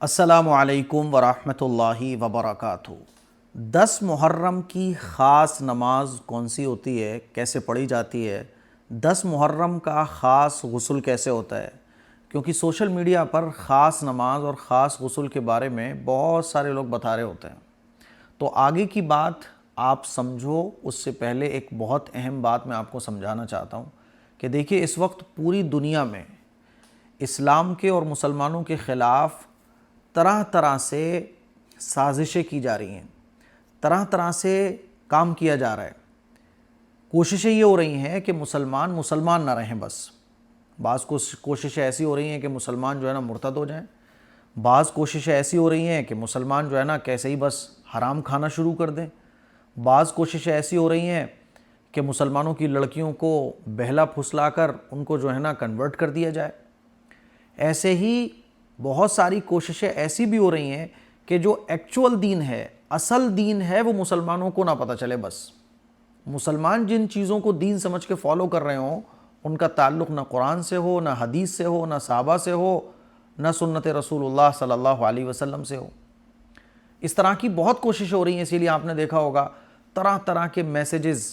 السلام علیکم ورحمۃ اللہ وبرکاتہ۔ 10 محرم کی خاص نماز کون سی ہوتی ہے، کیسے پڑھی جاتی ہے؟ 10 محرم کا خاص غسل کیسے ہوتا ہے؟ کیونکہ سوشل میڈیا پر خاص نماز اور خاص غسل کے بارے میں بہت سارے لوگ بتا رہے ہوتے ہیں، تو آگے کی بات آپ سمجھو اس سے پہلے ایک بہت اہم بات میں آپ کو سمجھانا چاہتا ہوں کہ دیکھیے، اس وقت پوری دنیا میں اسلام کے اور مسلمانوں کے خلاف طرح طرح سے سازشیں کی جا رہی ہیں، طرح طرح سے کام کیا جا رہا ہے۔ کوششیں یہ ہو رہی ہیں کہ مسلمان نہ رہیں، بس بعض کوششیں ایسی ہو رہی ہیں کہ مسلمان جو ہے نا مرتد ہو جائیں، بعض کوششیں ایسی ہو رہی ہیں کہ مسلمان جو ہے نا کیسے ہی بس حرام کھانا شروع کر دیں، بعض کوششیں ایسی ہو رہی ہیں کہ مسلمانوں کی لڑکیوں کو بہلا پھسلا کر ان کو جو ہے نا کنورٹ کر دیا جائے۔ ایسے ہی بہت ساری کوششیں ایسی بھی ہو رہی ہیں کہ جو ایکچول دین ہے، اصل دین ہے، وہ مسلمانوں کو نہ پتہ چلے۔ بس مسلمان جن چیزوں کو دین سمجھ کے فالو کر رہے ہوں، ان کا تعلق نہ قرآن سے ہو، نہ حدیث سے ہو، نہ صحابہ سے ہو، نہ سنت رسول اللہ صلی اللہ علیہ وسلم سے ہو۔ اس طرح کی بہت کوشش ہو رہی ہیں، اسی لیے آپ نے دیکھا ہوگا طرح طرح کے میسیجز،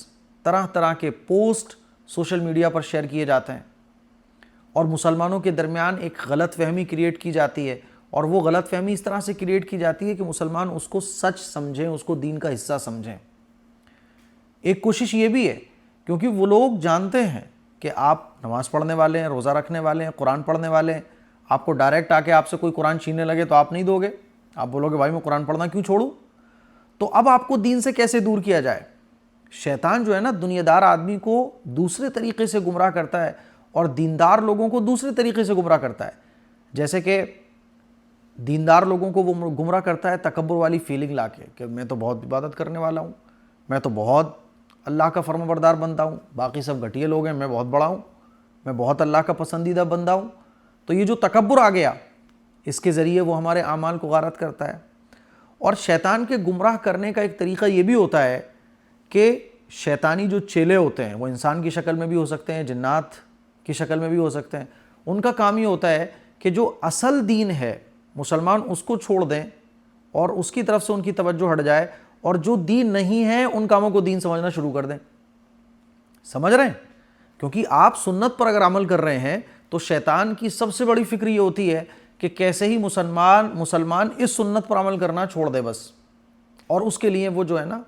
طرح طرح کے پوسٹ سوشل میڈیا پر شیئر کیے جاتے ہیں، اور مسلمانوں کے درمیان ایک غلط فہمی کریٹ کی جاتی ہے، اور وہ غلط فہمی اس طرح سے کریٹ کی جاتی ہے کہ مسلمان اس کو سچ سمجھیں، اس کو دین کا حصہ سمجھیں۔ ایک کوشش یہ بھی ہے کیونکہ وہ لوگ جانتے ہیں کہ آپ نماز پڑھنے والے ہیں، روزہ رکھنے والے ہیں، قرآن پڑھنے والے ہیں، آپ کو ڈائریکٹ آ کے آپ سے کوئی قرآن چھیننے لگے تو آپ نہیں دو گے، آپ بولو گے بھائی میں قرآن پڑھنا کیوں چھوڑوں؟ تو اب آپ کو دین سے کیسے دور کیا جائے؟ شیطان جو ہے نا دنیا دار آدمی کو دوسرے طریقے سے گمراہ کرتا ہے اور دیندار لوگوں کو دوسرے طریقے سے گمراہ کرتا ہے۔ جیسے کہ دیندار لوگوں کو وہ گمراہ کرتا ہے تکبر والی فیلنگ لا کے کہ میں تو بہت عبادت کرنے والا ہوں، میں تو بہت اللہ کا فرما بردار بندہ ہوں، باقی سب گھٹیے لوگ ہیں، میں بہت بڑا ہوں، میں بہت اللہ کا پسندیدہ بندہ ہوں۔ تو یہ جو تکبر آ گیا، اس کے ذریعے وہ ہمارے اعمال کو غارت کرتا ہے۔ اور شیطان کے گمراہ کرنے کا ایک طریقہ یہ بھی ہوتا ہے کہ شیطانی جو چیلے ہوتے ہیں، وہ انسان کی شکل میں بھی ہو سکتے ہیں، جنات کی شکل میں بھی ہو سکتے ہیں، ان کا کام یہ ہوتا ہے کہ جو اصل دین ہے مسلمان اس کو چھوڑ دیں اور اس کی طرف سے ان کی توجہ ہٹ جائے، اور جو دین نہیں ہے ان کاموں کو دین سمجھنا شروع کر دیں۔ سمجھ رہے ہیں؟ کیونکہ آپ سنت پر اگر عمل کر رہے ہیں تو شیطان کی سب سے بڑی فکر یہ ہوتی ہے کہ کیسے ہی مسلمان اس سنت پر عمل کرنا چھوڑ دے بس، اور اس کے لیے وہ جو ہے نا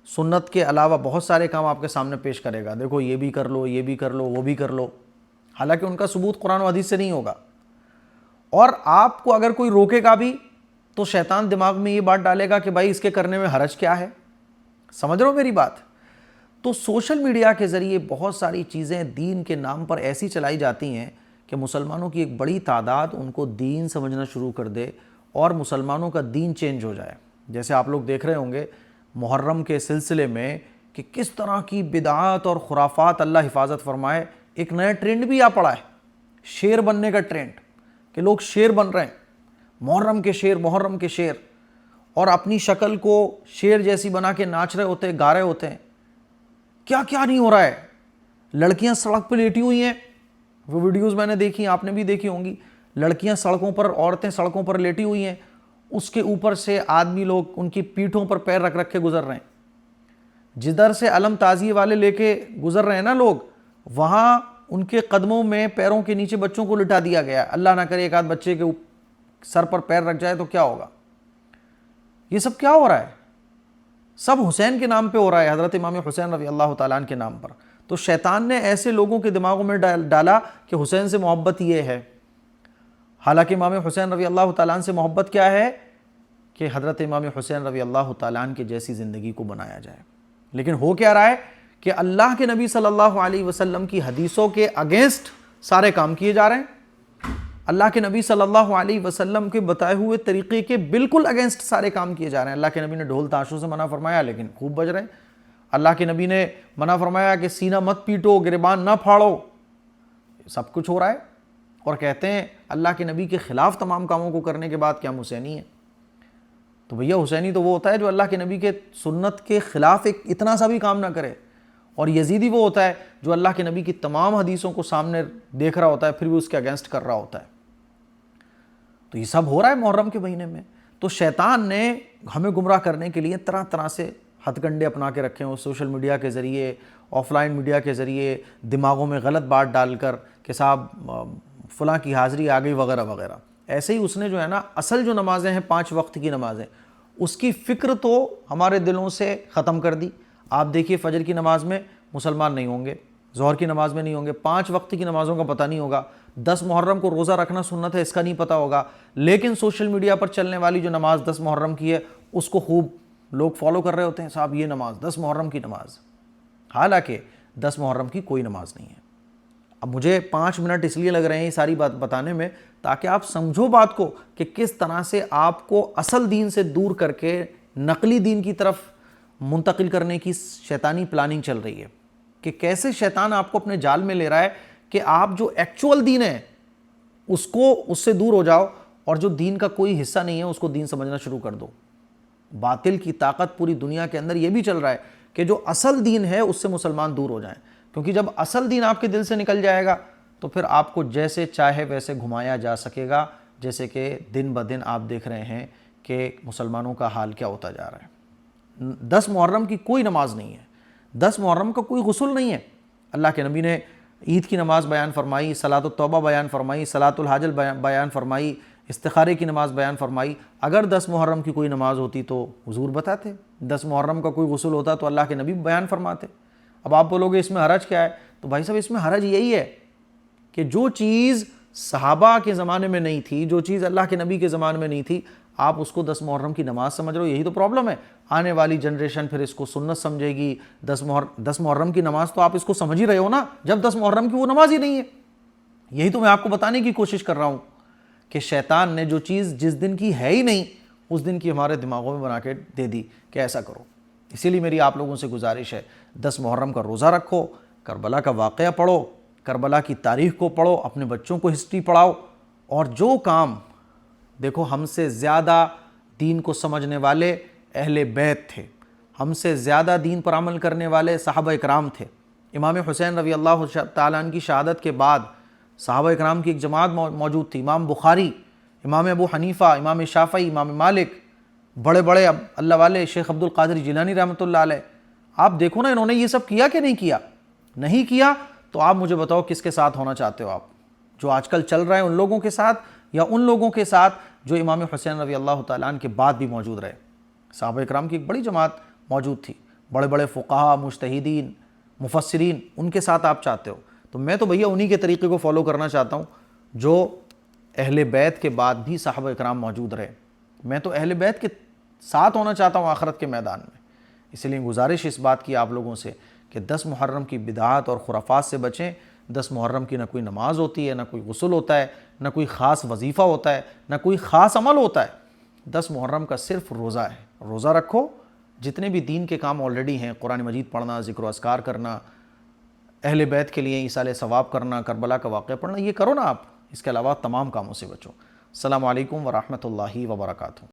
سنت کے علاوہ بہت سارے کام آپ کے سامنے پیش کرے گا، دیکھو یہ بھی کر لو، یہ بھی کر لو، وہ بھی کر لو، حالانکہ ان کا ثبوت قرآن و حدیث سے نہیں ہوگا۔ اور آپ کو اگر کوئی روکے گا بھی تو شیطان دماغ میں یہ بات ڈالے گا کہ بھائی اس کے کرنے میں حرج کیا ہے۔ سمجھ رہے ہو میری بات؟ تو سوشل میڈیا کے ذریعے بہت ساری چیزیں دین کے نام پر ایسی چلائی جاتی ہیں کہ مسلمانوں کی ایک بڑی تعداد ان کو دین سمجھنا شروع کر دے اور مسلمانوں کا دین چینج ہو جائے۔ جیسے آپ لوگ دیکھ رہے ہوں گے محرم کے سلسلے میں کہ کس طرح کی بدعات اور خرافات، اللہ حفاظت فرمائے، ایک نیا ٹرینڈ بھی آ پڑا ہے، شیر بننے کا ٹرینڈ، کہ لوگ شیر بن رہے ہیں، محرم کے شیر، اور اپنی شکل کو شیر جیسی بنا کے ناچ رہے ہوتے ہیں، گا رہے ہوتے ہیں۔ کیا کیا نہیں ہو رہا ہے۔ لڑکیاں سڑک پہ لیٹی ہوئی ہیں، وہ ویڈیوز میں نے دیکھی، آپ نے بھی دیکھی ہوں گی، لڑکیاں سڑکوں پر، عورتیں سڑکوں پر لیٹی ہوئی ہیں، اس کے اوپر سے آدمی لوگ ان کی پیٹھوں پر پیر رکھ رکھ کے گزر رہے ہیں۔ جدھر سے علم تعزیے والے لے کے گزر رہے ہیں نا لوگ، وہاں ان کے قدموں میں، پیروں کے نیچے بچوں کو لٹا دیا گیا ہے۔ اللہ نہ کرے ایک آدھ بچے کے سر پر پیر رکھ جائے تو کیا ہوگا۔ یہ سب کیا ہو رہا ہے؟ سب حسین کے نام پہ ہو رہا ہے، حضرت امام حسین رضی اللہ تعالیٰ عنہ کے نام پر۔ تو شیطان نے ایسے لوگوں کے دماغوں میں ڈالا کہ حسین سے محبت یہ ہے، حالانکہ امام حسین رضی اللہ تعالیٰ عنہ سے محبت کیا ہے کہ حضرت امام حسین رضی اللہ تعالیٰ عنہ کے جیسی زندگی کو بنایا جائے۔ لیکن ہو کیا رہا ہے کہ اللہ کے نبی صلی اللہ علیہ وسلم کی حدیثوں کے اگینسٹ سارے کام کیے جا رہے ہیں، اللہ کے نبی صلی اللہ علیہ وسلم کے بتائے ہوئے طریقے کے بالکل اگینسٹ سارے کام کیے جا رہے ہیں۔ اللہ کے نبی نے ڈھول تاشوں سے منع فرمایا لیکن خوب بج رہے ہیں، اللہ کے نبی نے منع فرمایا کہ سینہ مت پیٹو، گریبان نہ پھاڑو، سب کچھ ہو رہا ہے، اور کہتے ہیں اللہ کے نبی کے خلاف تمام کاموں کو کرنے کے بعد کہ ہم حسینی ہیں۔ تو بھیا حسینی تو وہ ہوتا ہے جو اللہ کے نبی کے سنت کے خلاف اتنا سا بھی کام نہ کرے، اور یزیدی وہ ہوتا ہے جو اللہ کے نبی کی تمام حدیثوں کو سامنے دیکھ رہا ہوتا ہے پھر بھی اس کے اگینسٹ کر رہا ہوتا ہے۔ تو یہ سب ہو رہا ہے محرم کے مہینے میں. تو شیطان نے ہمیں گمراہ کرنے کے لیے طرح طرح سے ہتھ کنڈے اپنا کے رکھے ہیں, سوشل میڈیا کے ذریعے, آف لائن میڈیا کے ذریعے, دماغوں میں غلط بات ڈال کر کہ صاحب فلاں کی حاضری آ گئی وغیرہ وغیرہ. ایسے ہی اس نے جو ہے نا اصل جو نمازیں ہیں 5 وقت کی نمازیں, اس کی فکر تو ہمارے دلوں سے ختم کر دی. آپ دیکھیے فجر کی نماز میں مسلمان نہیں ہوں گے, ظہر کی نماز میں نہیں ہوں گے, 5 وقت کی نمازوں کا پتہ نہیں ہوگا, 10 محرم کو روزہ رکھنا سنت ہے اس کا نہیں پتہ ہوگا, لیکن سوشل میڈیا پر چلنے والی جو نماز 10 محرم کی ہے اس کو خوب لوگ فالو کر رہے ہوتے ہیں, صاحب یہ نماز 10 محرم کی نماز, حالانکہ 10 محرم کی کوئی نماز نہیں ہے. اب مجھے 5 منٹ اس لیے لگ رہے ہیں یہ ساری بات بتانے میں تاکہ آپ سمجھو بات کو کہ کس طرح سے آپ کو اصل دین سے دور کر کے نقلی دین کی طرف منتقل کرنے کی شیطانی پلاننگ چل رہی ہے, کہ کیسے شیطان آپ کو اپنے جال میں لے رہا ہے کہ آپ جو ایکچول دین ہے اس سے دور ہو جاؤ, اور جو دین کا کوئی حصہ نہیں ہے اس کو دین سمجھنا شروع کر دو. باطل کی طاقت پوری دنیا کے اندر یہ بھی چل رہا ہے کہ جو اصل دین ہے اس سے مسلمان دور ہو جائیں, کیونکہ جب اصل دین آپ کے دل سے نکل جائے گا تو پھر آپ کو جیسے چاہے ویسے گھمایا جا سکے گا, جیسے کہ دن بدن آپ دیکھ رہے ہیں کہ مسلمانوں کا حال کیا ہوتا جا رہا ہے. 10 محرم کی کوئی نماز نہیں ہے, 10 محرم کا کوئی غسل نہیں ہے. اللہ کے نبی نے عید کی نماز بیان فرمائی, صلاۃ التوبہ بیان فرمائی, صلاۃ الحاجل بیان فرمائی, استخارے کی نماز بیان فرمائی. اگر 10 محرم کی کوئی نماز ہوتی تو حضور بتاتے, 10 محرم کا کوئی غسل ہوتا تو اللہ کے نبی بیان فرماتے. اب آپ بولو گے اس میں حرج کیا ہے, تو بھائی صاحب اس میں حرج یہی ہے کہ جو چیز صحابہ کے زمانے میں نہیں تھی, جو چیز اللہ کے نبی کے زمانے میں نہیں تھی, آپ اس کو 10 محرم کی نماز سمجھ رہے ہو. یہی تو پرابلم ہے. آنے والی جنریشن پھر اس کو سنت سمجھے گی. 10 محرم کی نماز تو آپ اس کو سمجھ ہی رہے ہو نا, جب 10 محرم کی وہ نماز ہی نہیں ہے. یہی تو میں آپ کو بتانے کی کوشش کر رہا ہوں کہ شیطان نے جو چیز جس دن کی ہے ہی نہیں اس دن کی ہمارے دماغوں میں بنا کے دے دی کہ ایسا کرو. اسی لیے میری آپ لوگوں سے گزارش ہے, 10 محرم کا روزہ رکھو, کربلا کا واقعہ پڑھو, کربلا کی تاریخ کو پڑھو, اپنے بچوں کو ہسٹری پڑھاؤ. اور جو کام دیکھو ہم سے زیادہ دین کو سمجھنے والے اہل بیت تھے, ہم سے زیادہ دین پر عمل کرنے والے صحابہ اکرام تھے. امام حسین رضی اللہ تعالیٰ عنہ کی شہادت کے بعد صحابہ اکرام کی ایک جماعت موجود تھی. امام بخاری, امام ابو حنیفہ, امام شافعی, امام مالک, بڑے بڑے اللہ والے, شیخ عبد القادر جیلانی رحمۃ اللہ علیہ. آپ دیکھو نا انہوں نے یہ سب کیا کہ نہیں کیا؟ نہیں کیا تو آپ مجھے بتاؤ کس کے ساتھ ہونا چاہتے ہو آپ؟ جو آج کل چل رہا ہے ان لوگوں کے ساتھ, یا ان لوگوں کے ساتھ جو امام حسین رضی اللہ تعالیٰ عنہ کے بعد بھی موجود رہے؟ صحابہ اکرام کی ایک بڑی جماعت موجود تھی, بڑے بڑے فقہا, مجتہدین, مفسرین, ان کے ساتھ آپ چاہتے ہو. تو میں تو بھیا انہی کے طریقے کو فالو کرنا چاہتا ہوں جو اہل بیت کے بعد بھی صحابہ اکرام موجود رہے. میں تو اہل بیت کے ساتھ ہونا چاہتا ہوں آخرت کے میدان میں. اس لیے گزارش اس بات کی آپ لوگوں سے کہ 10 محرم کی بدعات اور خرافات سے بچیں. 10 محرم کی نہ کوئی نماز ہوتی ہے, نہ کوئی غسل ہوتا ہے, نہ کوئی خاص وظیفہ ہوتا ہے, نہ کوئی خاص عمل ہوتا ہے. 10 محرم کا صرف روزہ ہے. روزہ رکھو, جتنے بھی دین کے کام آلریڈی ہیں, قرآن مجید پڑھنا, ذکر و اذکار کرنا, اہل بیت کے لیے ایصال ثواب کرنا, کربلا کا واقعہ پڑھنا, یہ کرو نا آپ. اس کے علاوہ تمام کاموں سے بچو. السلام علیکم ورحمۃ اللہ وبرکاتہ.